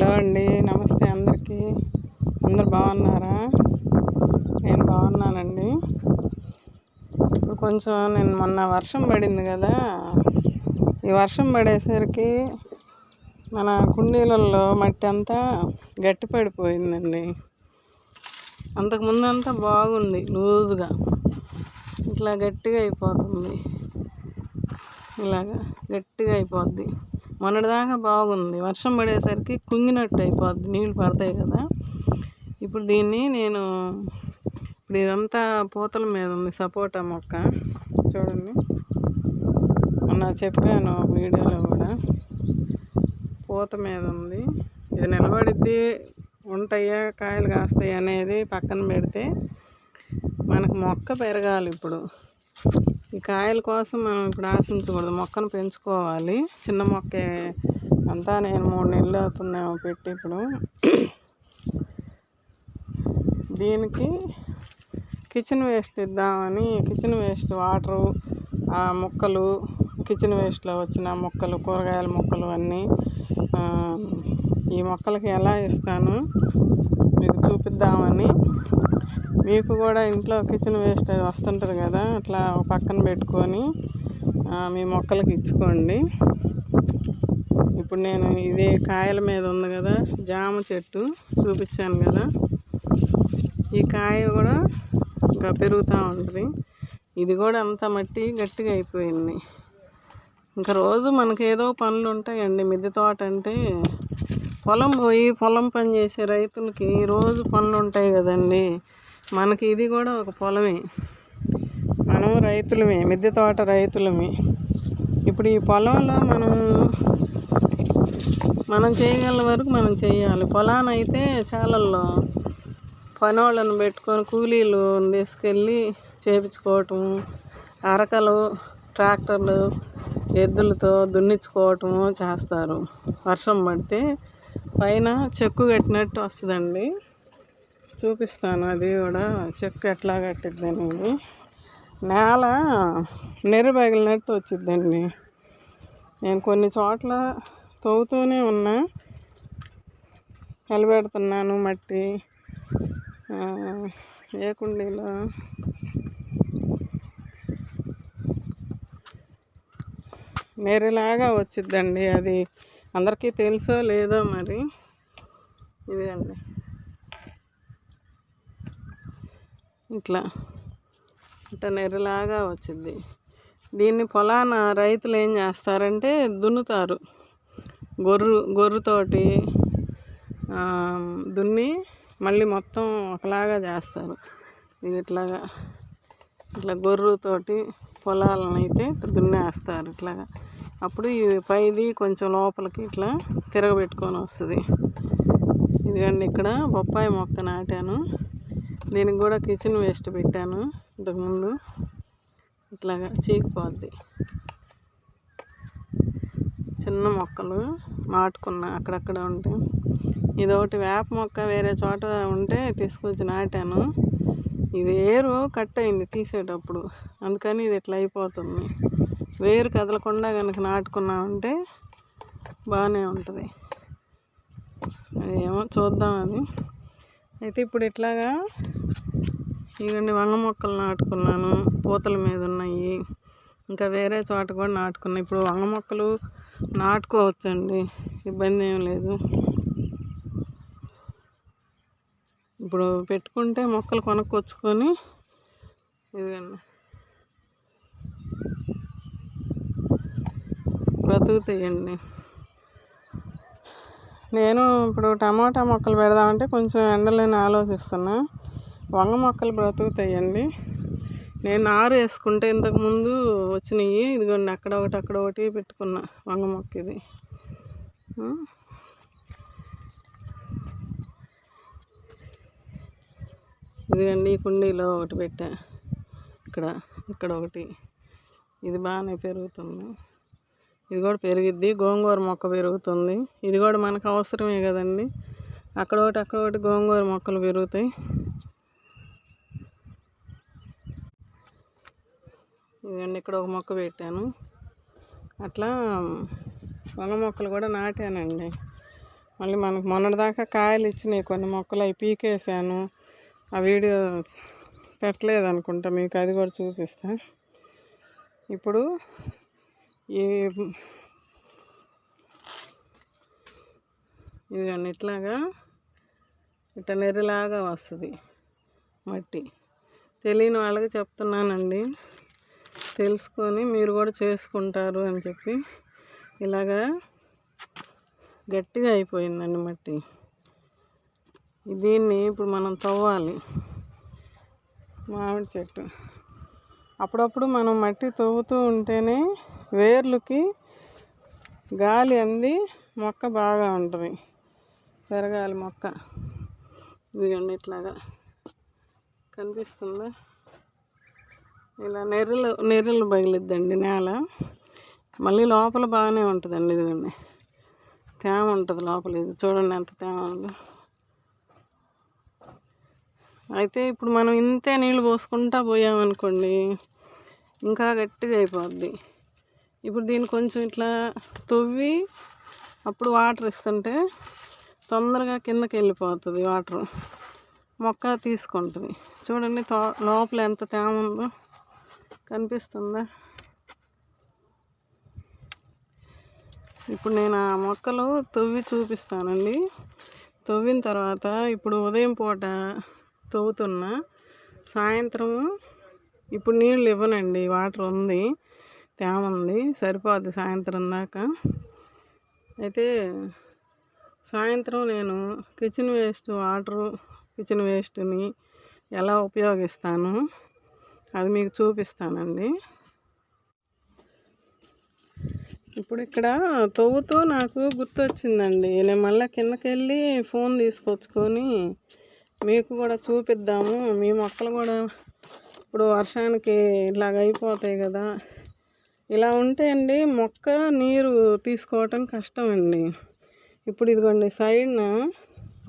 Hello అండి, నమస్తే అందరికీ. అందరు బాగున్నారా? నేను బాగున్నానండి. ఇప్పుడు కొంచెం మొన్న వర్షం పడింది కదా, ఈ వర్షం పడేసరికి మన కుండీలలో మట్టి అంతా గట్టి పడిపోయిందండి. అంతకుముందు అంతా బాగుంది, లూజుగా ఇట్లా గట్టిగా అయిపోతుంది. ఇలాగా గట్టిగా అయిపోద్ది. మొన్నటిదాకా బాగుంది, వర్షం పడేసరికి కుంగినట్టు అయిపోద్ది, నీళ్ళు పడతాయి కదా. ఇప్పుడు దీన్ని ఇప్పుడు ఇదంతా పూతల మీద ఉంది, సపోటా మొక్క చూడండి. మొన్న చెప్పాను వీడియోలో కూడా, పూత మీద ఉంది. ఇది నిలబడిద్ది, ఉంటాయా కాయలు కాస్తాయి అనేది పక్కన పెడితే, మనకు మొక్క పెరగాలి. ఇప్పుడు ఈ కాయల కోసం మనం ఇప్పుడు ఆశించకూడదు, మొక్కను పెంచుకోవాలి. చిన్న మొక్కే అంతా నేను 3 నెలలు అవుతున్నామో పెట్టి. ఇప్పుడు దీనికి కిచెన్ వేస్ట్ ఇద్దామని, కిచెన్ వేస్ట్ వాటరు, ఆ మొక్కలు, కిచెన్ వేస్ట్లో వచ్చిన మొక్కలు, కూరగాయల మొక్కలు అన్నీ ఈ మొక్కలకి ఎలా ఇస్తాను మీకు చూపిద్దామని. మీకు కూడా ఇంట్లో కిచెన్ వేస్ట్ వస్తుంటుంది కదా, అట్లా పక్కన పెట్టుకొని మీ మొక్కలకి ఇచ్చుకోండి. ఇప్పుడు నేను ఇది కాయల మీద ఉంది కదా, జామ చెట్టు చూపించాను కదా, ఈ కాయ కూడా ఇంకా పెరుగుతూ ఉంటుంది. ఇది కూడా అంత మట్టి గట్టిగా అయిపోయింది. ఇంకా రోజు మనకి ఏదో పనులు ఉంటాయండి. మిద్దె తోట అంటే పొలం పని చేసే రైతులకి రోజు పనులు ఉంటాయి కదండి. మనకి ఇది కూడా ఒక పొలమే, మనం రైతులమే, మిద్దె తోట రైతులమే. ఇప్పుడు ఈ పొలంలో మనం చేయగల వరకు మనం చేయాలి. పొలానైతే చాలల్లో పనోళ్ళను పెట్టుకొని కూలీలు తీసుకెళ్ళి చేపించుకోవటం, అరకలు, ట్రాక్టర్లు, ఎద్దులతో దున్నించుకోవటము చేస్తారు. వర్షం పడితే పైన చెక్కు కట్టినట్టు వస్తుందండి, చూపిస్తాను. అది కూడా చెక్కు ఎట్లా కట్టిద్ది అనేది. నేల నెర్రబగిలినట్టు వచ్చిద్దండి. నేను కొన్ని చోట్ల తవ్వుతూనే ఉన్నా, కలిపెడుతున్నాను మట్టి. ఏ కుండీలో నెర్రలాగా వచ్చిద్దండి. అది అందరికీ తెలుసో లేదో మరి. ఇదండి, ఇట్లా నెర్రలాగా వచ్చింది. దీన్ని పొలాన రైతులు ఏం చేస్తారంటే దున్నుతారు, గొర్రుతోటి దున్ని మళ్ళీ మొత్తం ఒకలాగా చేస్తారు. ఇది ఇట్లా గొర్రుతోటి పొలాలను అయితే దున్నేస్తారు ఇట్లాగా. అప్పుడు ఈ పైది కొంచెం లోపలికి ఇట్లా తిరగబెట్టుకొని వస్తుంది. ఇదిగండి, ఇక్కడ బొప్పాయి మొక్క నాటాను. దీనికి కూడా కిచెన్ వేస్ట్ పెట్టాను ఇంతకుముందు. ఇట్లాగా చీకిపోద్ది. చిన్న మొక్కలు నాటుకున్నా, అక్కడక్కడ ఉంటాయి. ఇదొకటి వేప మొక్క వేరే చోట ఉంటే తీసుకొచ్చి నాటాను. ఇది వేరు కట్ అయింది తీసేటప్పుడు, అందుకని ఇది ఇట్లా అయిపోతుంది. వేరు కదలకుండా కనుక నాటుకున్నామంటే బాగానే ఉంటుంది. ఏమో చూద్దాం అది. అయితే ఇప్పుడు ఇట్లాగా ఇవన్నీ వంగ మొక్కలు నాటుకున్నాను, పూతల మీద ఉన్నాయి. ఇంకా వేరే చోట కూడా నాటుకున్నాను. ఇప్పుడు వంగ మొక్కలు నాటుకోవచ్చండి, ఇబ్బంది ఏం లేదు. ఇప్పుడు పెట్టుకుంటే మొక్కలు కొనుక్కొచ్చుకొని ఇదిగండి బ్రతుకుతాయండి. నేను ఇప్పుడు టమాటా మొక్కలు పెడదామంటే కొంచెం ఎండలేని ఆలోచిస్తున్నా. వంగ మొక్కలు బ్రతుకుతాయండి. నేను నారు వేసుకుంటే ఇంతకుముందు వచ్చినాయి. ఇదిగోండి, అక్కడ ఒకటి పెట్టుకున్నా వంగ మొక్క. ఇది ఇదిగండి, ఈ కుండీలో ఒకటి పెట్టా, ఇక్కడ ఒకటి. ఇది బాగానే పెరుగుతుంది. ఇది కూడా పెరిగిద్ది. గోంగూర మొక్క పెరుగుతుంది. ఇది కూడా మనకు అవసరమే కదండి. అక్కడ ఒకటి గోంగూర మొక్కలు పెరుగుతాయి. ఇదండి, ఇక్కడ ఒక మొక్క పెట్టాను. అట్లా వంగ మొక్కలు కూడా నాటానండి. మళ్ళీ మనకు మొన్నటిదాకా కాయలు ఇచ్చినాయి కొన్ని మొక్కలు, అవి పీకేసాను. ఆ వీడియో పెట్టలేదు అనుకుంటా, మీకు అది కూడా చూపిస్తా. ఇప్పుడు ఇదిగోండి ఇట్లా నెర్రిలాగా వస్తుంది మట్టి. తెలియని వాళ్ళకి చెప్తున్నానండి, తెలుసుకొని మీరు కూడా చేసుకుంటారు అని చెప్పి. ఇలాగా గట్టిగా అయిపోయిందండి మట్టి. దీన్ని ఇప్పుడు మనం తవ్వాలి. మామిడి చెట్టు అప్పుడప్పుడు మనం మట్టి తవ్వుతూ ఉంటేనే వేర్లకి గాలి అంది మొక్క బాగా ఉంటుంది, పెరగాలి మొక్క. ఇదిగోండి ఇట్లాగా కనిపిస్తుందా, ఇలా నెర్రలు పగిలిద్దండి నేల. మళ్ళీ లోపల బాగానే ఉంటుందండి. ఇదిగోండి తేమ ఉంటుంది లోపల, ఇది చూడండి ఎంత తేమ ఉందో. అయితే ఇప్పుడు మనం ఇంతే నీళ్ళు పోసుకుంటా పోయామనుకోండి ఇంకా గట్టిగా అయిపోద్ది. ఇప్పుడు దీన్ని కొంచెం ఇట్లా తవ్వి అప్పుడు వాటర్ ఇస్తుంటే తొందరగా కిందకి వెళ్ళిపోతుంది వాటరు, మొక్క తీసుకుంటుంది. చూడండి లోపల ఎంత తేమ ఉందో కనిపిస్తుందా. ఇప్పుడు నేను ఆ మొక్కలు తవ్వి చూపిస్తానండి. తవ్విన తర్వాత ఇప్పుడు ఉదయం పూట తవ్వుతున్నా, సాయంత్రం ఇప్పుడు నీళ్ళు ఇవ్వనండి, వాటర్ ఉంది, తేమ ఉంది, సరిపోద్ది సాయంత్రం దాకా. అయితే సాయంత్రం నేను కిచెన్ వేస్ట్ వాటరు, కిచెన్ వేస్ట్ని ఎలా ఉపయోగిస్తాను అది మీకు చూపిస్తానండి. ఇప్పుడు ఇక్కడ తవ్వుతూ నాకు గుర్తొచ్చిందండి, నేను మళ్ళీ కిందకి వెళ్ళి ఫోన్ తీసుకొచ్చుకొని మీకు కూడా చూపిద్దాము. మీ మొక్కలు కూడా ఇప్పుడు వర్షానికి ఇలాగ అయిపోతాయి కదా, ఇలా ఉంటే అండి మొక్క నీరు తీసుకోవటం కష్టం అండి. ఇప్పుడు ఇదిగోండి సైడ్న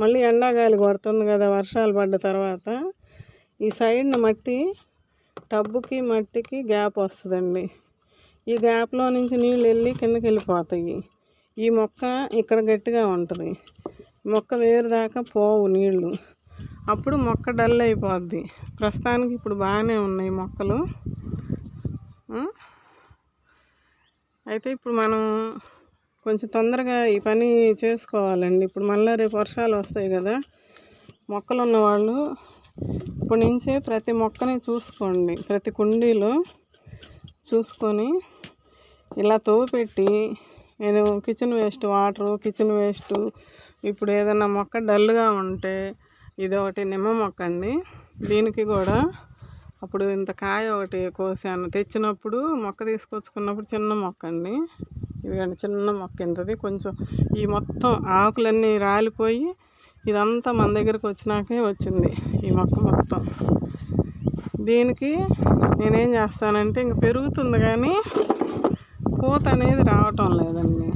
మళ్ళీ ఎండాగాలి కొడుతుంది కదా వర్షాలు పడ్డ తర్వాత, ఈ సైడ్న మట్టి టబ్బుకి మట్టికి గ్యాప్ వస్తుందండి. ఈ గ్యాప్లో నుంచి నీళ్ళు వెళ్ళి కిందకి వెళ్ళిపోతాయి. ఈ మొక్క ఇక్కడ గట్టిగా ఉంటుంది, మొక్క వేరు దాకా పోవు నీళ్ళు, అప్పుడు మొక్క డల్ అయిపోద్ది. ప్రస్తుతానికి ఇప్పుడు బాగానే ఉన్నాయి మొక్కలు. అయితే ఇప్పుడు మనం కొంచెం తొందరగా ఈ పని చేసుకోవాలండి. ఇప్పుడు మళ్ళీ రేపు వర్షాలు వస్తాయి కదా, మొక్కలు ఉన్నవాళ్ళు ఇప్పటి నుంచే ప్రతి మొక్కని చూసుకోండి, ప్రతి కుండీలో చూసుకొని ఇలా తవ్వుపెట్టి. నేను kitchen waste water, kitchen waste, ఇప్పుడు ఏదైనా మొక్క డల్గా ఉంటే ఇది ఒకటి నిమ్మ మొక్క అండి, దీనికి కూడా అప్పుడు ఇంత కాయ ఒకటి కోసాను తెచ్చినప్పుడు, మొక్క తీసుకొచ్చుకున్నప్పుడు చిన్న మొక్క అండి. ఇదిగండి చిన్న మొక్క ఇంతది, కొంచెం ఈ మొత్తం ఆకులన్నీ రాలిపోయి ఇదంతా మన దగ్గరకు వచ్చినాకే వచ్చింది ఈ మొక్క మొత్తం. దీనికి నేనేం చేస్తానంటే ఇంక పెరుగుతుంది కానీ పూత అనేది రావటం లేదండి.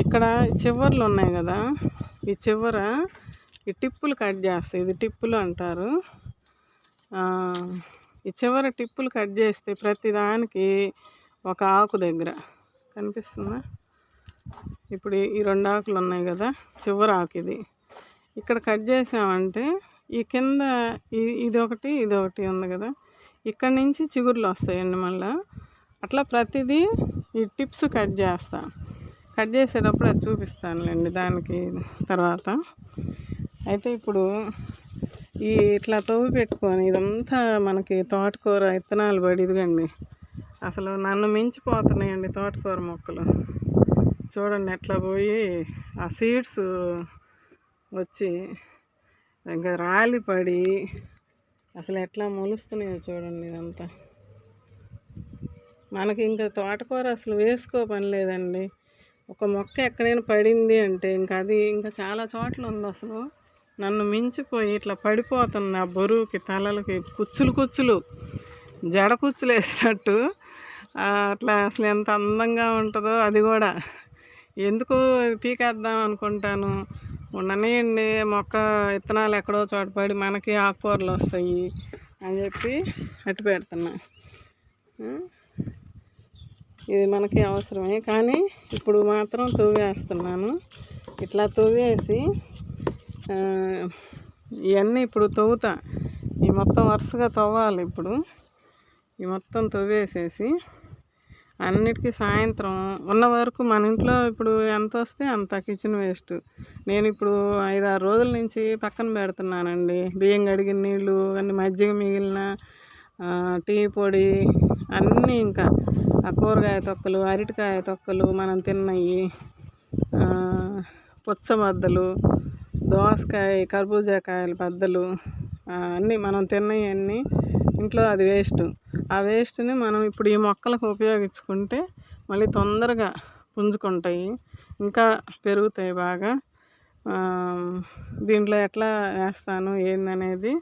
ఇక్కడ చివర్లు ఉన్నాయి కదా, ఈ చివర ఈ టిప్పులు కట్ చేస్తాయి, ఇది టిప్పులు అంటారు. ఈ చివర టిప్పులు కట్ చేస్తే ప్రతి దానికి ఒక ఆకు దగ్గర కనిపిస్తుందా. ఇప్పుడు ఈ 2 ఆకులు ఉన్నాయి కదా, చివరి ఆకు ఇది, ఇక్కడ కట్ చేసామంటే ఈ కింద ఇదొకటి ఉంది కదా, ఇక్కడ నుంచి చిగుర్లు వస్తాయండి మళ్ళీ. అట్లా ప్రతిదీ ఈ టిప్స్ కట్ చేస్తా, కట్ చేసేటప్పుడు అది చూపిస్తానులేండి దానికి తర్వాత. అయితే ఇప్పుడు ఇట్లా తవ్వి పెట్టుకొని ఇదంతా మనకి తోటకూర విత్తనాలు పడి, ఇదిగండి అసలు నన్ను మించిపోతున్నాయండి తోటకూర మొక్కలు. చూడండి ఎట్లా పోయి ఆ సీడ్స్ వచ్చి ఇంకా రాలిపడి అసలు ఎట్లా మొలుస్తున్నాయో చూడండి. ఇదంతా మనకి ఇంకా తోటకూర అసలు వేసుకో పని లేదండి. ఒక మొక్క ఎక్కడైనా పడింది అంటే ఇంకా చాలా చోట్ల ఉంది. అసలు నన్ను మించిపోయి ఇట్లా పడిపోతున్న బరువుకి తలలకి కుచ్చులు జడ కుచ్చులు వేసినట్టు అట్లా. అసలు ఎంత అందంగా ఉంటుందో అది కూడా. ఎందుకు పీకేద్దాం అనుకుంటాను, ఉండనియండి మొక్క విత్తనాలు ఎక్కడో చోట పడి మనకి ఆకుకూరలు వస్తాయి అని చెప్పి అట్టు పెడుతున్నా. ఇది మనకి అవసరమే కానీ ఇప్పుడు మాత్రం తవ్వేస్తున్నాను. ఇట్లా తవ్వేసి ఇవన్నీ ఇప్పుడు తవ్వుతా. ఈ మొత్తం వరుసగా తవ్వాలి. ఇప్పుడు ఈ మొత్తం తవ్వేసేసి అన్నిటికీ సాయంత్రం ఉన్న వరకు మన ఇంట్లో ఇప్పుడు ఎంత వస్తే అంత కిచెన్ వేస్ట్ నేను ఇప్పుడు 5-6 రోజుల నుంచి పక్కన పెడుతున్నానండి. బియ్యం కడిగిన నీళ్ళు అన్ని, మజ్జిగ మిగిలిన, టీ పొడి అన్నీ, ఇంకా ఆ కూరగాయ తొక్కలు, అరటికాయ తొక్కలు, మనం తిన్నవి, పుచ్చబద్దలు, దోసకాయ, కర్బూజా కాయల బద్దలు, అన్నీ మనం తిన్నవి అన్నీ ఇంట్లో అది వేస్ట్. ఆ వేస్ట్ని మనం ఇప్పుడు ఈ మొక్కలకు ఉపయోగించుకుంటే మళ్ళీ తొందరగా పుంజుకుంటాయి, ఇంకా పెరుగుతాయి బాగా. దీంట్లో ఎట్లా వేస్తాను ఏందనేది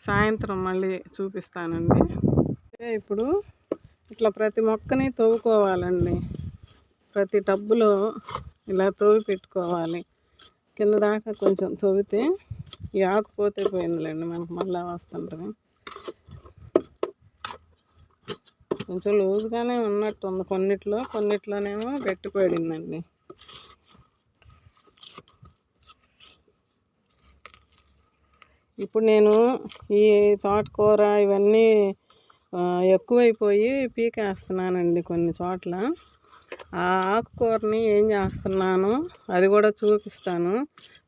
సాయంత్రం మళ్ళీ చూపిస్తానండి. ఇప్పుడు ఇట్లా ప్రతి మొక్కని తవ్వుకోవాలండి. ప్రతి టబ్బులో ఇలా తవ్వి పెట్టుకోవాలి. కింద దాకా కొంచెం తవ్వితే ఈ ఆకు పోతే పోయిందిలేండి, మనకు మళ్ళీ వస్తుంటుంది. కొంచెం లూజ్గానే ఉన్నట్టుంది కొన్నిట్లోనేమో గట్టిపడిందండి. ఇప్పుడు నేను ఈ తోటకూర ఇవన్నీ ఎక్కువైపోయి పీకేస్తున్నానండి కొన్ని చోట్ల. ఆ ఆకుకూరని ఏం చేస్తున్నాను అది కూడా చూపిస్తాను.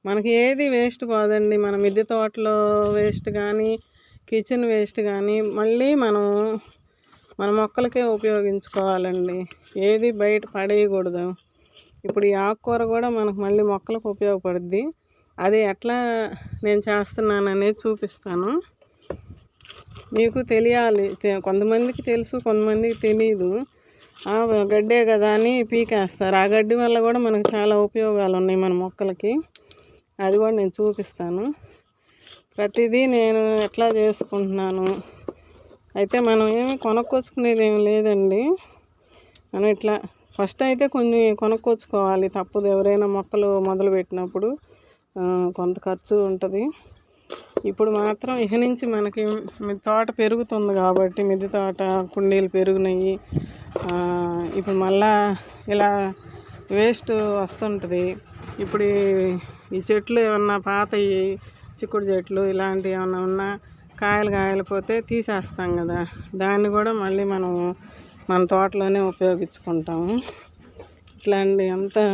మనకి ఏది వేస్ట్ పోదండి. మన మిద్దె తోటలో వేస్ట్ కానీ, కిచెన్ వేస్ట్ కానీ మళ్ళీ మన మొక్కలకే ఉపయోగించుకోవాలండి. ఏది బయట పడేయకూడదు. ఇప్పుడు ఈ ఆకుకూర కూడా మనకు మళ్ళీ మొక్కలకు ఉపయోగపడుద్ది. అది ఎట్లా నేను చేస్తున్నాను అనేది చూపిస్తాను. మీకు తెలియాలి, కొంతమందికి తెలుసు, కొంతమందికి తెలియదు. గడ్డే కదా అని పీకేస్తారు. ఆ గడ్డి వల్ల కూడా మనకు చాలా ఉపయోగాలు ఉన్నాయి మన మొక్కలకి. అది కూడా నేను చూపిస్తాను. ప్రతిదీ నేను ఎట్లా చేసుకుంటున్నాను. అయితే మనం ఏమి కొనుక్కొచ్చుకునేది ఏమి లేదండి. మనం ఇట్లా ఫస్ట్ అయితే కొన్ని కొనుక్కొచ్చుకోవాలి, తప్పదు. ఎవరైనా మొక్కలు మొదలుపెట్టినప్పుడు కొంత ఖర్చు ఉంటుంది. ఇప్పుడు మాత్రం ఇక నుంచి మనకి తోట పెరుగుతుంది కాబట్టి, మిద్దె తోట కుండీలు పెరిగినాయి. ఇప్పుడు మళ్ళా ఇలా వేస్ట్ వస్తుంటుంది. ఇప్పుడు ఈ చెట్లు ఏమన్నా పాతవి, చిక్కుడు చెట్లు ఇలాంటివి ఏమన్నా ఉన్నా కాయలు పోతే తీసేస్తాం కదా, దాన్ని కూడా మళ్ళీ మనం మన తోటలోనే ఉపయోగించుకుంటాము. ఇట్లా అండి, అంతా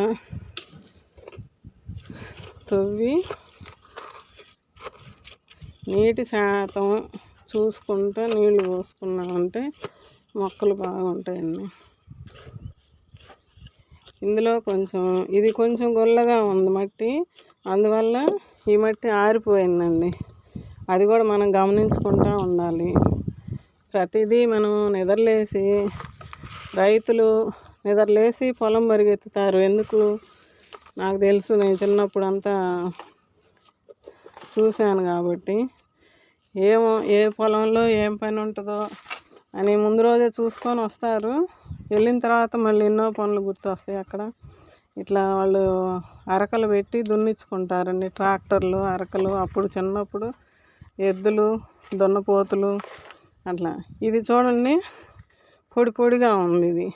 తవ్వి నీటి శాతం చూసుకుంటూ నీళ్ళు పోసుకున్నామంటే మొక్కలు బాగుంటాయండి. ఇందులో ఇది కొంచెం గుల్లగా ఉంది మట్టి, అందువల్ల ఈ మట్టి ఆరిపోయిందండి. అది కూడా మనం గమనించుకుంటూ ఉండాలి. ప్రతిదీ మనం రైతులు నిద్రలేసి పొలం పరిగెత్తుతారు. ఎందుకు నాకు తెలుసు, నేను చిన్నప్పుడు అంతా చూశాను కాబట్టి. ఏ పొలంలో ఏం పని ఉంటుందో అని ముందు రోజే చూసుకొని వస్తారు. వెళ్ళిన తర్వాత మళ్ళీ ఎన్నో పనులు గుర్తొస్తాయి అక్కడ. ఇట్లా వాళ్ళు అరకలు పెట్టి దున్నించుకుంటారండి, ట్రాక్టర్లు, అరకలు. అప్పుడు చిన్నప్పుడు ఎద్దులు, దున్నపోతులు అట్లా. ఇది చూడండి, పొడిగా ఉంది.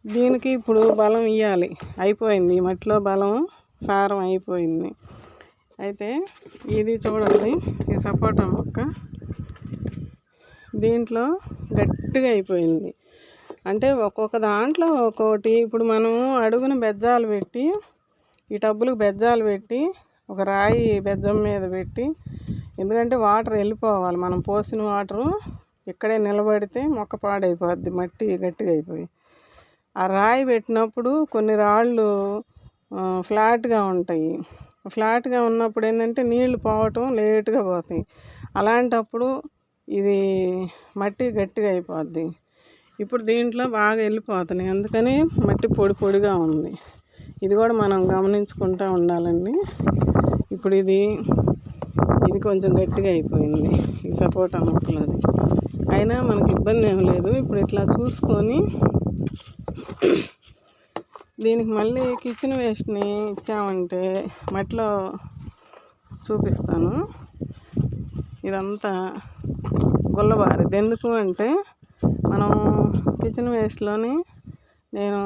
దీనికి ఇప్పుడు బలం ఇవ్వాలి. అయిపోయింది, ఈ మట్టిలో బలం, సారం అయిపోయింది. అయితే ఇది చూడండి, ఈ సపోటా మొక్క దీంట్లో గట్టిగా అయిపోయింది. అంటే ఒక్కొక్క దాంట్లో ఒక్కొక్కటి. ఇప్పుడు మనం అడుగున బెజ్జాలు పెట్టి, ఈ టబ్బులకు బెజ్జాలు పెట్టి, ఒక రాయి బెజ్జం మీద పెట్టి, ఎందుకంటే వాటర్ వెళ్ళిపోవాలి. మనం పోసిన వాటరు ఇక్కడే నిలబడితే మొక్క పాడైపోద్ది, మట్టి గట్టిగా అయిపోయి. ఆ రాయి పెట్టినప్పుడు కొన్ని రాళ్ళు ఫ్లాట్గా ఉంటాయి. ఫ్లాట్గా ఉన్నప్పుడు ఏంటంటే నీళ్లు పోవటం లేటుగా పోతాయి. అలాంటప్పుడు ఇది మట్టి గట్టిగా అయిపోద్ది. ఇప్పుడు దీంట్లో బాగా వెళ్ళిపోతున్నాయి, అందుకని మట్టి పొడిగా ఉంది. ఇది కూడా మనం గమనించుకుంటూ ఉండాలండి. ఇప్పుడు ఇది కొంచెం గట్టిగా అయిపోయింది, ఈ సపోటా మొక్కలది. అయినా మనకి ఇబ్బంది ఏం లేదు. ఇప్పుడు ఇట్లా చూసుకొని దీనికి మళ్ళీ కిచెన్ వేస్ట్ని ఇచ్చామంటే మట్టిలో చూపిస్తాను. ఇదంతా గుల్లబారిద్ది. ఎందుకు అంటే మనం కిచెన్ వేస్ట్లోని నేను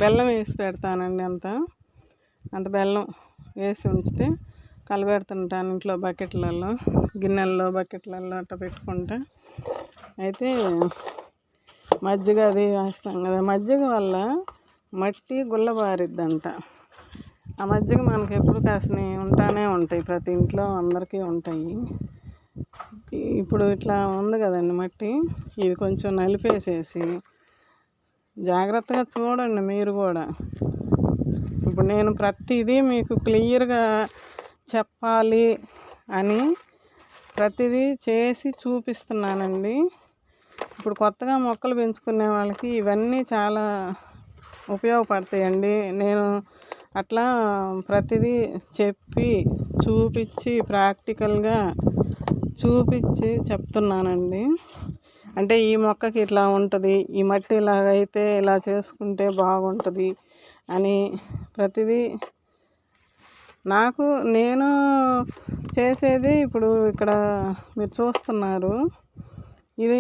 బెల్లం వేసి పెడతానండి. అంతా అంత బెల్లం వేసి ఉంచితే కలబెడుతుంటాను ఇంట్లో బకెట్లలో, గిన్నెల్లో, బకెట్లలో అట్లా పెట్టుకుంటా. అయితే మజ్జిగ అది వేస్తాం కదా, మజ్జిగ వల్ల మట్టి గుల్లబారిద్దంట. ఆ మజ్జిగ మనకి ఎప్పుడు కాసిన ఉంటానే ఉంటాయి, ప్రతి ఇంట్లో అందరికీ ఉంటాయి. ఇప్పుడు ఇట్లా ఉంది కదండి మట్టి, ఇది కొంచెం నలిపేసేసి జాగ్రత్తగా చూడండి మీరు కూడా. ఇప్పుడు నేను ప్రతిదీ మీకు క్లియర్గా చెప్పాలి అని ప్రతిదీ చేసి చూపిస్తున్నానండి. ఇప్పుడు కొత్తగా మొక్కలు పెంచుకునే వాళ్ళకి ఇవన్నీ చాలా ఉపయోగపడతాయండి. నేను అట్లా ప్రతిదీ చెప్పి చూపించి ప్రాక్టికల్గా చూపించి చెప్తున్నానండి. అంటే ఈ మొక్కకి ఇట్లా ఉంటుంది, ఈ మట్టి ఇలాగైతే ఇలా చేసుకుంటే బాగుంటుంది అని ప్రతిదీ నేను చేసేది ఇప్పుడు ఇక్కడ మీరు చూస్తున్నారు. ఇది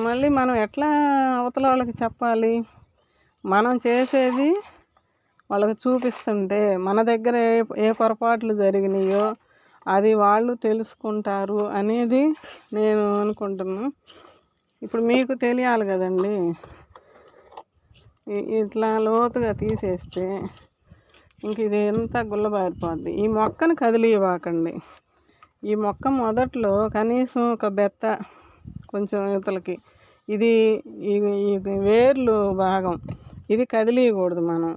మళ్ళీ మనం ఎట్లా అవతల వాళ్ళకి చెప్పాలి? మనం చేసేది వాళ్ళకి చూపిస్తుంటే మన దగ్గర ఏ పొరపాట్లు జరిగినాయో అది వాళ్ళు తెలుసుకుంటారు అనేది నేను అనుకుంటున్నాను. ఇప్పుడు మీకు తెలియాలి కదండి. ఇట్లా లోతుగా తీసేస్తే ఇంక ఇది ఎంత గుల్లబారిపోద్ది. ఈ మొక్కను కదిలివ్వకండి. ఈ మొక్క మొదట్లో కనీసం ఒక బెత్త కొంచెం యువతలకి ఇది ఈ వేర్లు భాగం ఇది కదిలియకూడదు. మనం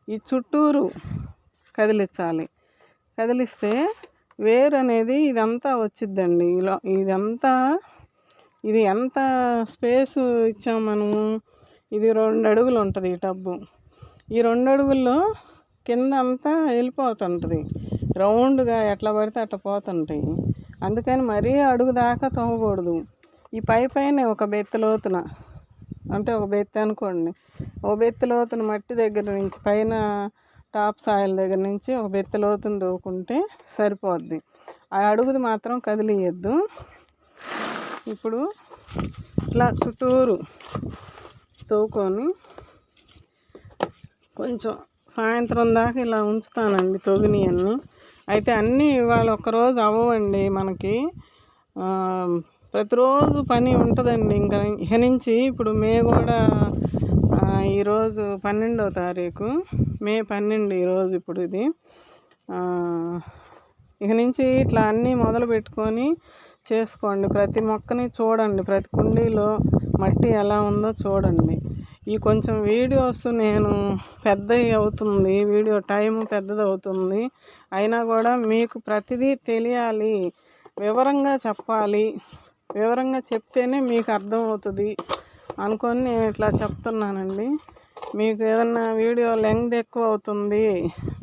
ఈ చుట్టూరు కదిలించాలి. కదిలిస్తే వేరు అనేది ఇదంతా వచ్చిద్దండి. ఇది ఎంత స్పేసు ఇచ్చాం మనము. ఇది 2 అడుగులు ఉంటుంది ఈ టబ్బు. ఈ 2 అడుగుల్లో కింద అంతా వెళ్ళిపోతుంటుంది, రౌండ్గా ఎట్లా పడితే అట్లా పోతుంటాయి. అందుకని మరీ అడుగు దాకా తవ్వకూడదు. ఈ పైన ఒక బెత్త లోతున, అంటే ఒక బెత్త అనుకోండి, ఒక బెత్త లోతున మట్టి దగ్గర నుంచి పైన టాప్ సాయిల్ దగ్గర నుంచి ఒక బెత్త లోతున తవ్వుకుంటే సరిపోద్ది. ఆ అడుగుది మాత్రం కదిలియద్దు. ఇప్పుడు ఇట్లా చుట్టూరు తవ్వుకొని కొంచెం సాయంత్రం దాకా ఇలా ఉంచుతానండి తవ్వినవన్నీ. అయితే అన్నీ ఇవాళ ఒక్కరోజు అవ్వండి మనకి, ప్రతిరోజు పని ఉంటుందండి. ఇక నుంచి ఇప్పుడు మే కూడా ఈరోజు 12వ తారీఖు, మే 12 ఈరోజు. ఇప్పుడు ఇది ఇక నుంచి ఇట్లా అన్నీ మొదలు పెట్టుకొని చేసుకోండి. ప్రతి మొక్కని చూడండి, ప్రతి కుండీలో మట్టి ఎలా ఉందో చూడండి. ఈ కొంచెం వీడియోస్ నేను పెద్దవి అవుతుంది, వీడియో టైం పెద్దది అవుతుంది, అయినా కూడా మీకు ప్రతిదీ తెలియాలి, వివరంగా చెప్పాలి. వివరంగా చెప్తేనే మీకు అర్థమవుతుంది అనుకొని నేను ఇట్లా చెప్తున్నానండి. మీకు ఏదన్నా వీడియో లెంగ్త్ ఎక్కువ అవుతుంది,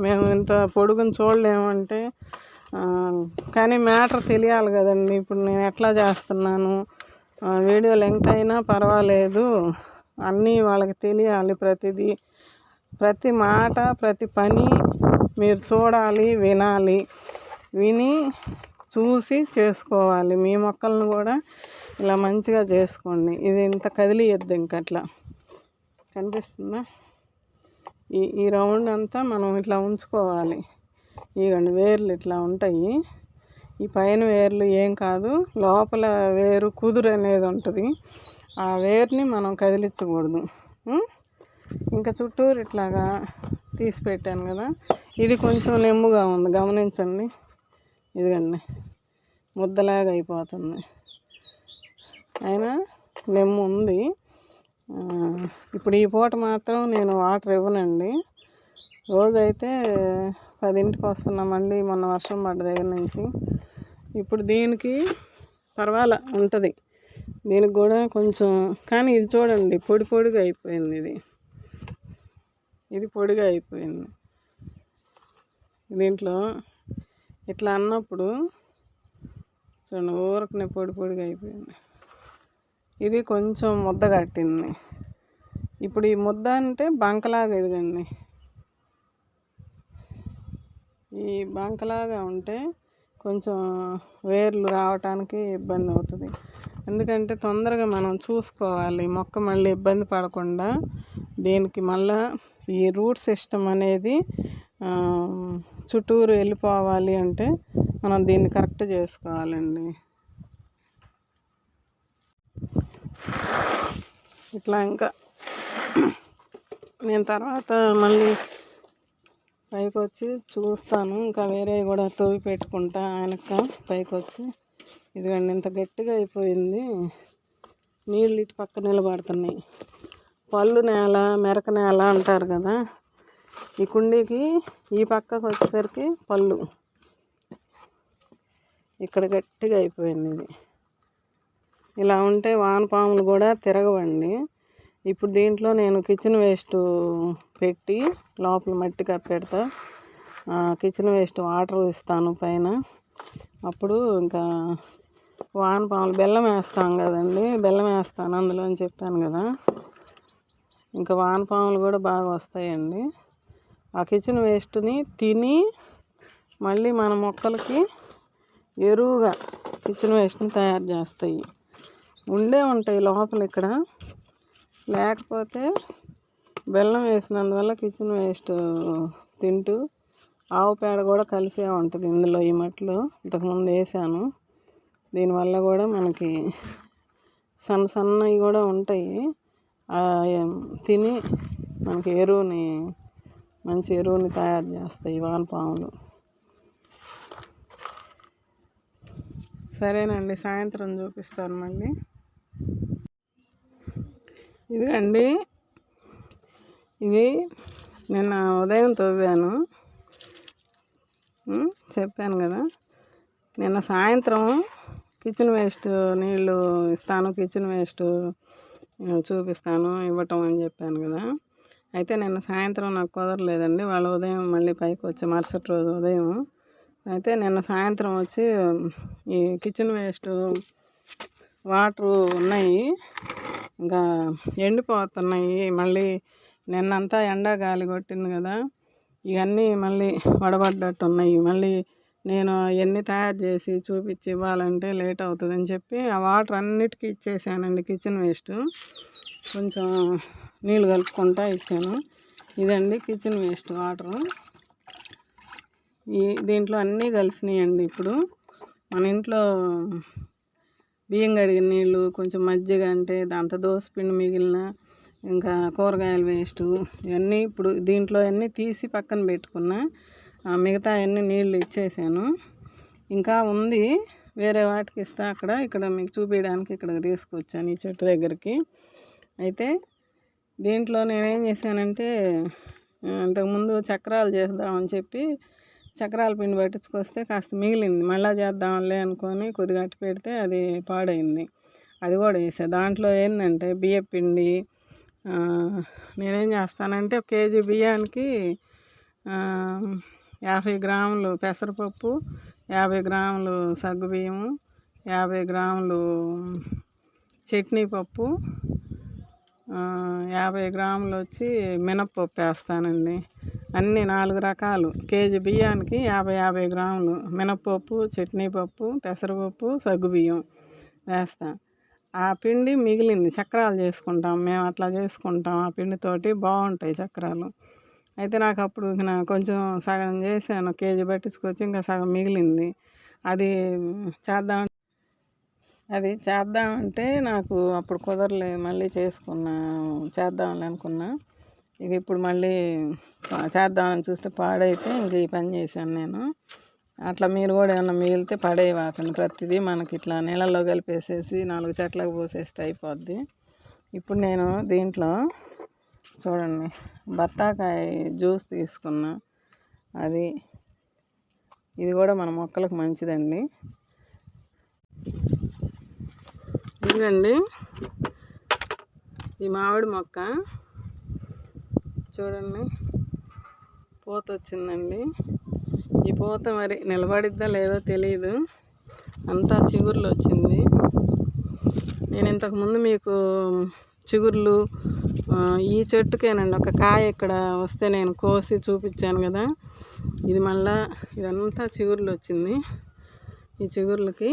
మేము ఇంత పొడుగుని చూడలేమంటే, కానీ మ్యాటర్ తెలియాలి కదండి. ఇప్పుడు నేను ఎట్లా చేస్తున్నాను, వీడియో లెంగ్త్ అయినా పర్వాలేదు, అన్నీ వాళ్ళకి తెలియాలి. ప్రతి మాట, ప్రతి పని మీరు చూడాలి, వినాలి, విని చూసి చేసుకోవాలి. మీ మొక్కలను కూడా ఇలా మంచిగా చేసుకోండి. ఇది ఇంత కదిలియద్దు, ఇంకట్లా కనిపిస్తుందా? ఈ రౌండ్ అంతా మనం ఇట్లా ఉంచుకోవాలి. ఇవ్వండి వేర్లు ఇట్లా ఉంటాయి. ఈ పైన వేర్లు ఏం కాదు, లోపల వేరు కుదురు అనేది ఉంటుంది. ఆ వేరుని మనం కదిలించకూడదు. ఇంకా చుట్టూరు ఇట్లాగా తీసి పెట్టాను కదా, ఇది కొంచెం నెమ్ముగా ఉంది, గమనించండి. ఇదిగండి ముద్దలాగా అయిపోతుంది, అయినా నెమ్ము ఉంది. ఇప్పుడు ఈ పూట మాత్రం నేను వాటర్ ఇవ్వనండి. రోజైతే 10ంటికి వస్తున్నామండి, మొన్న వర్షం పడ్డ దగ్గర నుంచి. ఇప్పుడు దీనికి పర్వాలా ఉంటుంది, దీనికి కూడా కొంచెం. కానీ ఇది చూడండి పొడిగా అయిపోయింది. ఇది పొడిగా అయిపోయింది. దీంట్లో ఇట్లా అన్నప్పుడు చూడండి ఊరకనే పొడిగా అయిపోయింది. ఇది కొంచెం ముద్ద కట్టింది. ఇప్పుడు ఈ ముద్ద అంటే బంకలాగా, ఇదిగండి ఈ బంకలాగా ఉంటే కొంచెం వేర్లు రావటానికి ఇబ్బంది అవుతుంది. ఎందుకంటే తొందరగా మనం చూసుకోవాలి, మొక్క మళ్ళీ ఇబ్బంది పడకుండా. దీనికి మళ్ళీ ఈ రూట్ సిస్టమ్ అనేది చుట్టూరు వెళ్ళిపోవాలి అంటే మనం దీన్ని కరెక్ట్ చేసుకోవాలండి. ఇట్లా ఇంకా నేను తర్వాత మళ్ళీ పైకి వచ్చి చూస్తాను, ఇంకా వేరే కూడా తోవి పెట్టుకుంటా వెనక పైకి వచ్చి. ఇదిగండి ఇంత గట్టిగా అయిపోయింది, నీళ్ళు ఇటు పక్క నిలబడుతున్నాయి. పళ్ళు నేల, మెరక నేల అంటారు కదా, ఈ కుండీకి ఈ పక్కకు వచ్చేసరికి పళ్ళు ఇక్కడ గట్టిగా అయిపోయింది. ఇది ఇలా ఉంటే వానపాములు కూడా తిరగవండి. ఇప్పుడు దీంట్లో నేను కిచెన్ వేస్ట్ పెట్టి లోపల మట్టి కప్పెడతా, కిచెన్ వేస్ట్ వాటర్ ఇస్తాను పైన. అప్పుడు ఇంకా వానపాములు, బెల్లం వేస్తాం కదండి, బెల్లం వేస్తాను అందులో అని చెప్పాను కదా, ఇంకా వానపాములు కూడా బాగా వస్తాయండి. ఆ కిచెన్ వేస్ట్ని తిని మళ్ళీ మన మొక్కలకి ఎరువుగా కిచెన్ వేస్ట్ని తయారు చేస్తాయి. ఉంటాయి లోపల ఇక్కడ, లేకపోతే బెల్లం వేసినందువల్ల కిచెన్ వేస్ట్ తింటూ ఆవు పేడ కూడా కలిసే ఉంటుంది ఇందులో. ఈ మట్లో ఇంతకుముందు వేసాను, దీనివల్ల కూడా మనకి సన్నవి కూడా ఉంటాయి, తిని మనకి మంచి ఎరువుని తయారు చేస్తాయి వానపాములు. సరేనండి, సాయంత్రం చూపిస్తాను మళ్ళీ. ఇదిగండి, ఇది నిన్న ఉదయం తవ్వాను, చెప్పాను కదా. నిన్న సాయంత్రం కిచెన్ వేస్ట్ నీళ్ళు ఇస్తాను, కిచెన్ వేస్ట్ చూపిస్తాను ఇవ్వటం అని చెప్పాను కదా. అయితే నిన్న సాయంత్రం నాకు కుదరలేదండి, వాళ్ళ ఉదయం మళ్ళీ పైకి వచ్చి మరుసటి రోజు ఉదయం. అయితే నిన్న సాయంత్రం వచ్చి ఈ కిచెన్ వేస్ట్ వాటరు ఉన్నాయి, ఇంకా ఎండిపోతున్నాయి. మళ్ళీ నిన్నంతా ఎండ గాలి కొట్టింది కదా, ఇవన్నీ మళ్ళీ వడబడ్డట్టు ఉన్నాయి. మళ్ళీ నేను అవన్నీ తయారు చేసి చూపించి ఇవ్వాలంటే లేట్ అవుతుందని చెప్పి ఆ వాటర్ అన్నిటికీ ఇచ్చేసానండి. కిచెన్ వేస్ట్ కొంచెం నీళ్ళు కలుపుకుంటా ఇచ్చాను. ఇదండి కిచెన్ వేస్ట్ వాటరు, దీంట్లో అన్నీ కలిసినాయండి. ఇప్పుడు మన ఇంట్లో బియ్యం కడిగిన నీళ్ళు, కొంచెం మజ్జిగ, అంటే దాంతో దోసపిండి మిగిలిన, ఇంకా కూరగాయల వేస్ట్, ఇవన్నీ ఇప్పుడు దీంట్లో అన్నీ తీసి పక్కన పెట్టుకున్నా. మిగతా అన్నీ నీళ్ళు ఇచ్చేసాను, ఇంకా ఉంది వేరే వాటికి ఇస్తా. ఇక్కడ మీకు చూపించడానికి ఇక్కడికి తీసుకొచ్చాను, ఈ చెట్టు దగ్గరికి. అయితే దీంట్లో నేనేం చేశానంటే, ఇంతకుముందు చక్రాలు చేద్దామని చెప్పి చక్రాల పిండి పట్టించుకొస్తే కాస్త మిగిలింది, మళ్ళీ చేద్దాంలే అనుకొని కొద్దిగా అట్టి పెడితే అది పాడైంది. అది కూడా వేసా. దాంట్లో ఏంటంటే బియ్యం పిండి, నేనేం చేస్తానంటే 1 కేజీ బియ్యానికి 50 గ్రాములు పెసరపప్పు, 50 గ్రాములు సగ్గుబియ్యము, 50 గ్రాములు చట్నీ పప్పు, 50 గ్రాములు వచ్చి మినప్పప్పు వేస్తానండి. అన్నీ 4 రకాలు. కేజీ బియ్యానికి 50 గ్రాములు మినప్పప్పు, చట్నీ పప్పు, పెసరపప్పు, సగ్గుబియ్యం వేస్తాను. ఆ పిండి మిగిలింది, చక్రాలు చేసుకుంటాం మేము, అట్లా చేసుకుంటాం. ఆ పిండితోటి బాగుంటాయి చక్రాలు. అయితే నాకు అప్పుడు కొంచెం సగం చేశాను, కేజీ పట్టించుకొచ్చి ఇంకా సగం మిగిలింది. అది చేద్దామంటే నాకు అప్పుడు కుదరలేదు, మళ్ళీ చేద్దామని అనుకున్నా. ఇక ఇప్పుడు మళ్ళీ చేద్దామని చూస్తే పాడైతే ఇంక ఈ పని చేశాను నేను. అట్లా మీరు కూడా ఏమన్నా మిగిలితే పడేయవాకండి, ప్రతిదీ మనకి ఇట్లా నీళ్ళల్లో కలిపేసేసి 4 చెట్లకు పోసేస్తే అయిపోద్ది. ఇప్పుడు నేను దీంట్లో చూడండి బత్తాకాయ జ్యూస్ తీసుకున్నా, ఇది కూడా మన మొక్కలకు మంచిదండి. ఇదండి ఈ మామిడి మొక్క చూడండి, పూత వచ్చిందండి. ఈ పూత మరి నిలబడిద్దా లేదో తెలియదు, అంతా చిగుర్లు వచ్చింది. నేను ఇంతకుముందు మీకు చిగుర్లు ఈ చెట్టుకేనండి ఒక కాయ ఇక్కడ వస్తే నేను కోసి చూపించాను కదా, ఇది మళ్ళా ఇదంతా చిగుర్లు వచ్చింది. ఈ చిగుర్లకి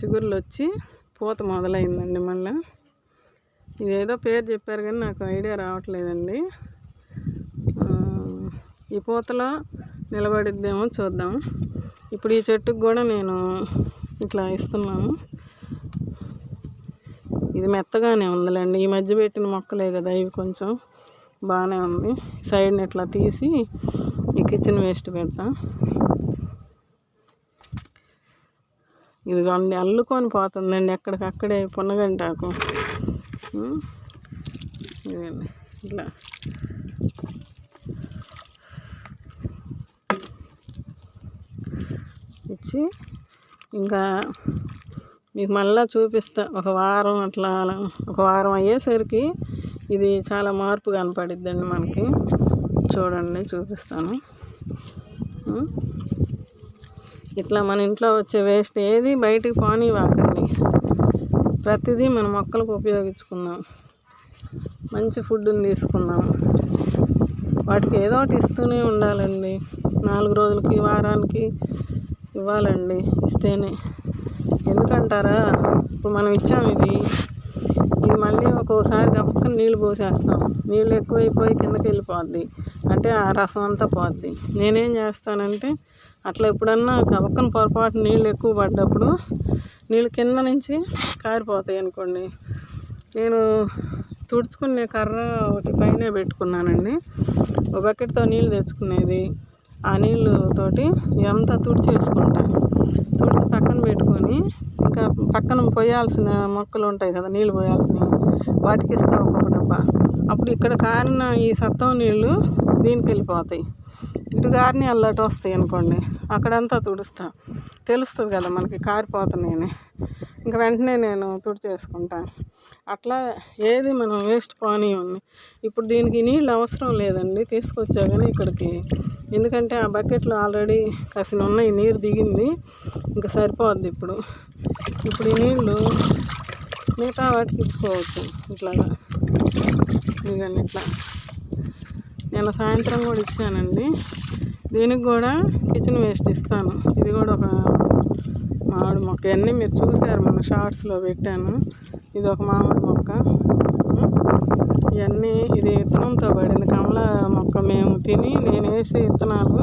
చిగుర్లు వచ్చి పూత మొదలైందండి. మళ్ళీ ఇదేదో పేరు చెప్పారు కానీ నాకు ఐడియా రావట్లేదండి. ఈ పూతలో నిలబడిద్దేమో చూద్దాం. ఇప్పుడు ఈ చెట్టుకు కూడా నేను ఇట్లా ఇస్తున్నాను. ఇది మెత్తగానే ఉందిలేండి, ఈ మధ్య పెట్టిన మొక్కలే కదా, ఇవి కొంచెం బాగానే ఉంది. సైడ్ని ఇట్లా తీసి ఈ కిచెన్ వేస్ట్ పెడతా. ఇదిగోండి అల్లుకొని పోతుందండి ఎక్కడికక్కడే పున్నగంటాకు. ఇదండి ఇట్లా ఇచ్చి ఇంకా మీకు మళ్ళీ చూపిస్తా. ఒక వారం అయ్యేసరికి ఇది చాలా మార్పు కనపడిద్దండి మనకి. చూడండి చూపిస్తాను. ఇట్లా మన ఇంట్లో వచ్చే వేస్ట్ ఏది బయటికి పోనివ్వకండి, ప్రతిదీ మన మొక్కలకు ఉపయోగించుకుందాం. మంచి ఫుడ్ని తీసుకుందాం. వాటికి ఏదో ఒకటి ఇస్తూనే ఉండాలండి. 4 రోజులకి వారానికి ఇవ్వాలండి, ఇస్తేనే. ఎందుకంటారా, ఇప్పుడు మనం ఇచ్చాం ఇది మళ్ళీ ఒక్కోసారి గబక్కన నీళ్ళు పోసేస్తాం. నీళ్ళు ఎక్కువైపోయి కిందకి వెళ్ళిపోద్ది, అంటే ఆ రసం అంతా పోద్ది. నేనేం చేస్తానంటే అట్లా ఎప్పుడన్నా గబక్కన పొరపాటు నీళ్ళు ఎక్కువ పడ్డప్పుడు నీళ్ళు కింద నుంచి కారిపోతాయి అనుకోండి, నేను తుడుచుకునే కర్ర ఒకటి పైన పెట్టుకున్నానండి. ఒక బకెట్తో నీళ్ళు తెచ్చుకునేది, ఆ నీళ్ళతోటి ఎంత తుడిచేసుకుంటా. తుడిచి పక్కన పెట్టుకొని ఇంకా పక్కన పోయాల్సిన మొక్కలు ఉంటాయి కదా, నీళ్ళు పోయాల్సినవి, వాటికి ఇస్తా ఒక్కొక్క డబ్బా. అప్పుడు ఇక్కడ కారిన ఈ సత్తం నీళ్ళు దీనికి వెళ్ళిపోతాయి. ఇటు గారిని అల్లటి వస్తాయి అనుకోండి, అక్కడంతా తుడుస్తా. తెలుస్తుంది కదా మనకి కారిపోతున్నాయని, ఇంకా వెంటనే నేను తుడిచేసుకుంటాను. అట్లా ఏది మనం వేస్ట్ పోనీయండి. ఇప్పుడు దీనికి నీళ్ళు అవసరం లేదండి, తీసుకొచ్చా కానీ ఇక్కడికి, ఎందుకంటే ఆ బకెట్లో ఆల్రెడీ కాసిన ఉన్నాయి, నీరు దిగింది, ఇంకా సరిపోద్ది. ఇప్పుడు ఈ నీళ్ళు మిగతా వాటికి ఇచ్చుకోవచ్చు. ఇట్లాగా ఇదిగండి ఇట్లా నేను సాయంత్రం కూడా ఇచ్చానండి. దీనికి కూడా కిచెన్ వేస్ట్ ఇస్తాను. ఇది కూడా ఒక మామిడి మొక్క, ఇవన్నీ మీరు చూసారు, మన షార్ట్స్లో పెట్టాను. ఇది ఒక మామిడి మొక్క. ఇవన్నీ ఇది విత్తనంతో పడింది, కమల మొక్క. మేము నేను వేసే విత్తనాలు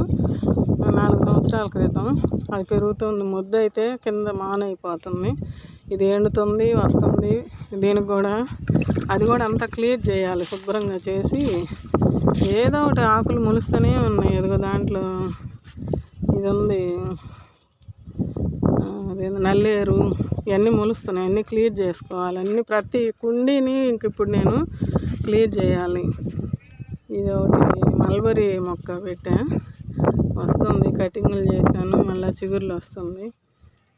4 సంవత్సరాల క్రితం. అది పెరుగుతుంది, ముద్ద అయితే కింద మానైపోతుంది. ఇది ఎండుతుంది, వస్తుంది. దీనికి కూడా అది కూడా అంతా క్లియర్ చేయాలి, శుభ్రంగా చేసి. ఏదో ఒకటి ఆకులు మొలుస్తూనే ఉన్నాయి. ఎదుగో దాంట్లో ఇది ఉంది, అదే నల్లేరు, ఇవన్నీ మొలుస్తున్నాయి. అన్నీ క్లియర్ చేసుకోవాలి. అన్నీ ప్రతి కుండీని ఇంక ఇప్పుడు నేను క్లియర్ చేయాలి. ఇది ఒకటి మల్బరీ మొక్క పెట్టా, వస్తుంది. కటింగ్లు చేశాను, మళ్ళీ చిగుర్లు వస్తుంది,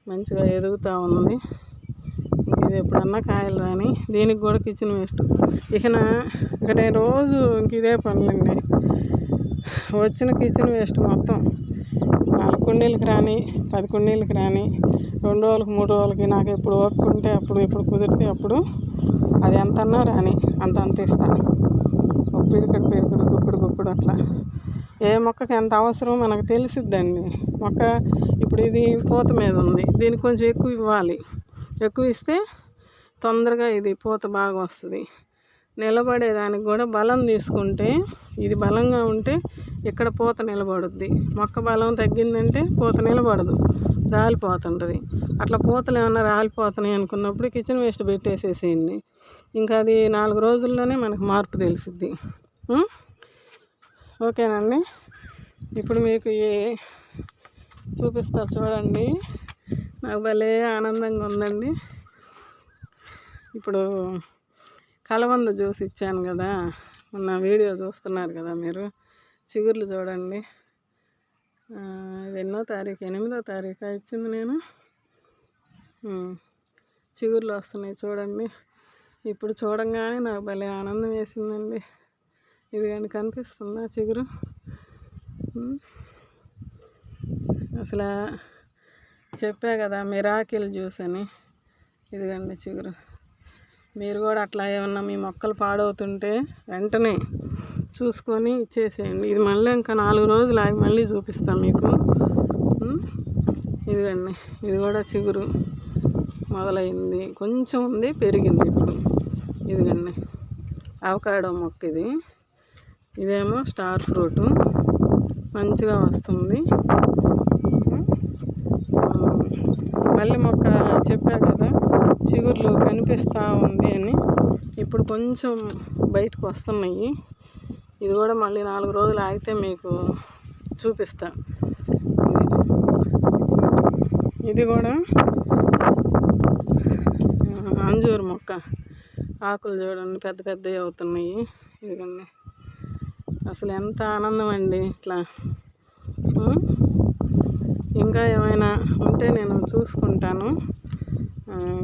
మంచిగా ఎదుగుతూ ఉంది. ఇది ఎప్పుడన్నా కాయలు రాని. దీనికి కూడా కిచెన్ వేస్ట్. ఇక నేను రోజు ఇంక ఇదే పనులండి. వచ్చిన కిచెన్ వేస్ట్ మొత్తం 4 కుండీలకి రాని, 10 కుండీలకి రాని, 2 రోజులకి 3 రోజులకి, నాకు ఎప్పుడు వర్క్ ఉంటే అప్పుడు, ఎప్పుడు కుదిరితే అప్పుడు, అది ఎంతన్నా రాని అంత ఇస్తా. ఒక పిడికడు గుప్పుడు అట్లా. ఏ మొక్కకి ఎంత అవసరం మనకు తెలిసిద్దండి. మొక్క ఇప్పుడు ఇది పూత మీద ఉంది, దీనికి కొంచెం ఎక్కువ ఇవ్వాలి. ఎక్కువ ఇస్తే తొందరగా ఇది పూత బాగా వస్తుంది. నిలబడేదానికి కూడా బలం తీసుకుంటే, ఇది బలంగా ఉంటే ఇక్కడ పూత నిలబడుద్ది. మొక్క బలం తగ్గిందంటే పూత నిలబడదు, రాలిపోతుంటుంది. అట్లా పూతలు ఏమన్నా రాలిపోతున్నాయి అనుకున్నప్పుడు కిచెన్ వేస్ట్ పెట్టేసేసేయండి. ఇంకా అది 4 రోజుల్లోనే మనకు మార్పు తెలిసిద్ది. ఓకేనండి. ఇప్పుడు మీకు చూపిస్తా చూడండి. నాకు భలే ఆనందంగా ఉందండి. ఇప్పుడు కలబంద జ్యూస్ ఇచ్చాను కదా, మొన్న వీడియో చూస్తున్నారు కదా మీరు. చిగుర్లు చూడండి. ఇది ఎన్నో తారీఖు, 8వ తారీఖు ఇచ్చింది నేను. చిగుర్లు వస్తున్నాయి చూడండి. ఇప్పుడు చూడంగానే నాకు భలే ఆనందం వేసిందండి. ఇదిగండి కనిపిస్తుందా చిగురు? అసలు చెప్పా కదా మిరాకిల్ జ్యూస్ అని. ఇదిగండి చిగురు. మీరు కూడా అట్లా ఏమన్నా మీ మొక్కలు పాడవుతుంటే వెంటనే చూసుకొని ఇచ్చేసేయండి. ఇది మళ్ళీ ఇంకా 4 రోజులు ఆగి మళ్ళీ చూపిస్తాను మీకు. ఇదిగండి ఇది కూడా చిగురు మొదలైంది, కొంచెం ఉంది, పెరిగింది ఇప్పుడు. ఇదిగండి అవకాడో మొక్క ఇది. ఇదేమో స్టార్ ఫ్రూటు. మంచిగా వస్తుంది. మల్లె మొక్క చెప్పా కదా, చిగుర్లు కనిపిస్తూ ఉంది అని. ఇప్పుడు కొంచెం బయటకు వస్తున్నాయి. ఇది కూడా మళ్ళీ 4 రోజులు ఆగితే మీకు చూపిస్తా. ఇది కూడా అంజూరు మొక్క. ఆకులు చూడండి పెద్ద పెద్దవి అవుతున్నాయి. ఇదిగోండి, అసలు ఎంత ఆనందం అండి ఇట్లా. ఇంకా ఏమైనా ఉంటే నేను చూసుకుంటాను,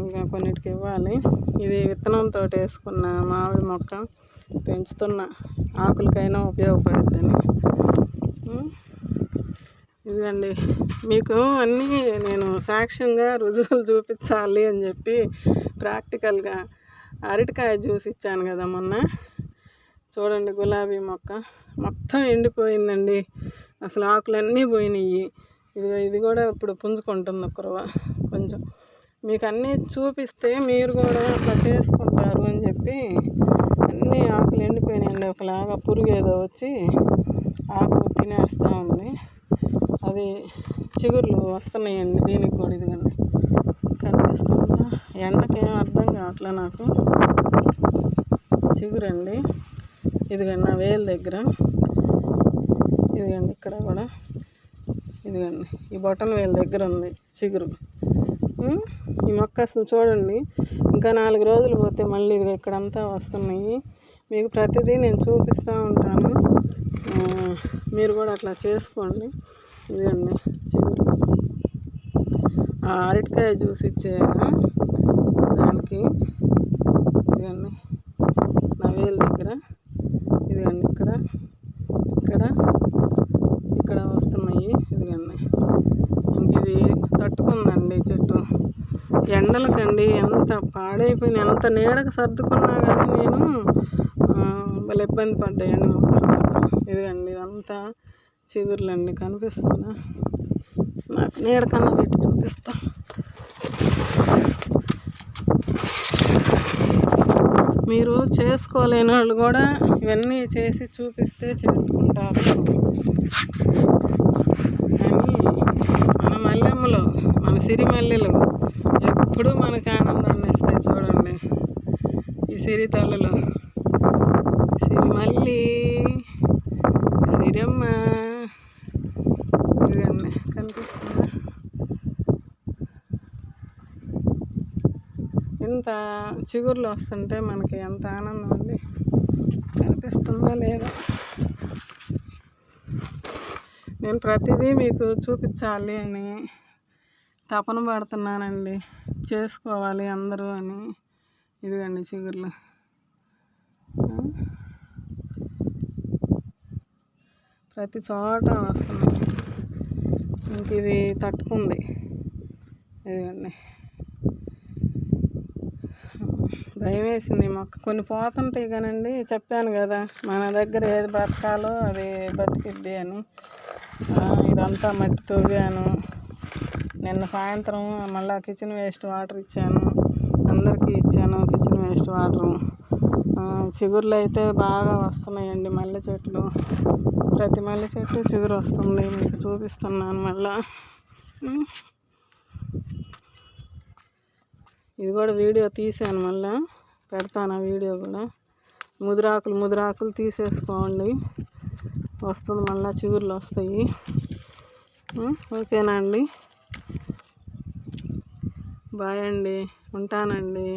ఇంకా కొన్నిటికి ఇవ్వాలి. ఇది విత్తనంతో వేసుకున్న మామిడి మొక్క, పెంచుతున్న ఆకులకైనా ఉపయోగపడుద్దని. ఇదిగండి, మీకు అన్నీ నేను సాక్ష్యంగా రుజువులు చూపించాలి అని చెప్పి ప్రాక్టికల్గా అరటికాయ జ్యూస్ ఇచ్చాను కదా మొన్న. చూడండి, గులాబీ మొక్క మొత్తం ఎండిపోయిందండి, అసలు ఆకులన్నీ పోయినాయి. ఇది కూడా ఇప్పుడు పుంజుకుంటుంది కొంచెం. మీకు అన్నీ చూపిస్తే మీరు కూడా అట్లా చేసుకుంటారు అని చెప్పి. అన్నీ ఆకులు ఎండిపోయినాయండి, ఒకలాగా పురుగు ఏదో వచ్చి ఆకు తినేస్తూ ఉంది. అది చిగుర్లు వస్తున్నాయండి దీనికి కూడా. ఇదిగండి, కనిపిస్తుందా? ఎండకేం అర్థం కావట్లే నాకు. చిగురండి, ఇదిగండి నా వేలు దగ్గర. ఇదిగండి ఇక్కడ కూడా, ఇదిగండి ఈ బొటన వేలు దగ్గర ఉంది చిగురు. ఈ మొక్క అసలు చూడండి, ఇంకా 4 రోజులు పోతే మళ్ళీ ఇది ఇక్కడంతా వస్తున్నాయి. మీకు ప్రతిదీ నేను చూపిస్తూ ఉంటాను, మీరు కూడా అట్లా చేసుకోండి. ఇదిగండి చిగురు. అరటికాయ జ్యూస్ ఇచ్చాను దానికి. ఇదిగండి నా వేలు దగ్గర. ఇదిగండి ఇక్కడ ఇక్కడ ఇక్కడ వస్తున్నాయి. ఇదిగండి, ఇంక ఇది తట్టుకుందండి చెట్టు ఎండలకండి. ఎంత పాడైపోయిన, ఎంత నీడకు సర్దుకున్నా కానీ నేను భలే ఇబ్బంది పడ్డాయండి మొక్కలు మాత్రం. ఇదిగండి ఇదంతా చిగుర్లండి, కనిపిస్తుందా? నాకు నీడ కన్నా పెట్టి చూపిస్తా. మీరు చేసుకోలేని వాళ్ళు కూడా ఇవన్నీ చేసి చూపిస్తే చేసుకుంటారు. కానీ మన మల్లెమ్మలు, మన సిరిమల్లెలు ఎప్పుడూ మనకు ఆనందాన్ని ఇస్తాయి. చూడండి ఈ సిరి తల్లులు, సిరిమల్లి, సిరమ్మ. ఇదండి కనిపిస్తుందా? ఇంత చిగుర్లు వస్తుంటే మనకి ఎంత ఆనందం అండి. కనిపిస్తుందా లేదా? నేను ప్రతిదీ మీకు చూపించాలి అని తపన పడుతున్నానండి, చేసుకోవాలి అందరూ అని. ఇదిగండి చిగుర్లు, ప్రతి చోట వస్తుంది. ఇంక ఇది తట్టుకుంది. ఇదిగండి, భయం వేసింది మొక్క. కొన్ని పోతుంటాయి కానండి, చెప్పాను కదా మన దగ్గర ఏది బతకాలో అది బతికిద్ది అని. ఇదంతా మట్టి తవ్వాను. నిన్న సాయంత్రం మళ్ళీ కిచెన్ వేస్ట్ వాటర్ ఇచ్చాను, అందరికీ ఇచ్చాను కిచెన్ వేస్ట్ వాటరు. చిగుర్లు అయితే బాగా వస్తున్నాయండి మల్లె చెట్లు. ప్రతి మల్లె చెట్టు చిగురు వస్తుంది, మీకు చూపిస్తున్నాను మళ్ళా. ఇది కూడా వీడియో తీసాను, మళ్ళీ పెడతాను ఆ వీడియో కూడా. ముదిరాకులు తీసేసుకోండి, వస్తుంది మళ్ళీ చిగుర్లు వస్తాయి. ఓకేనా అండి? బాయ్ అండి, ఉంటానండి.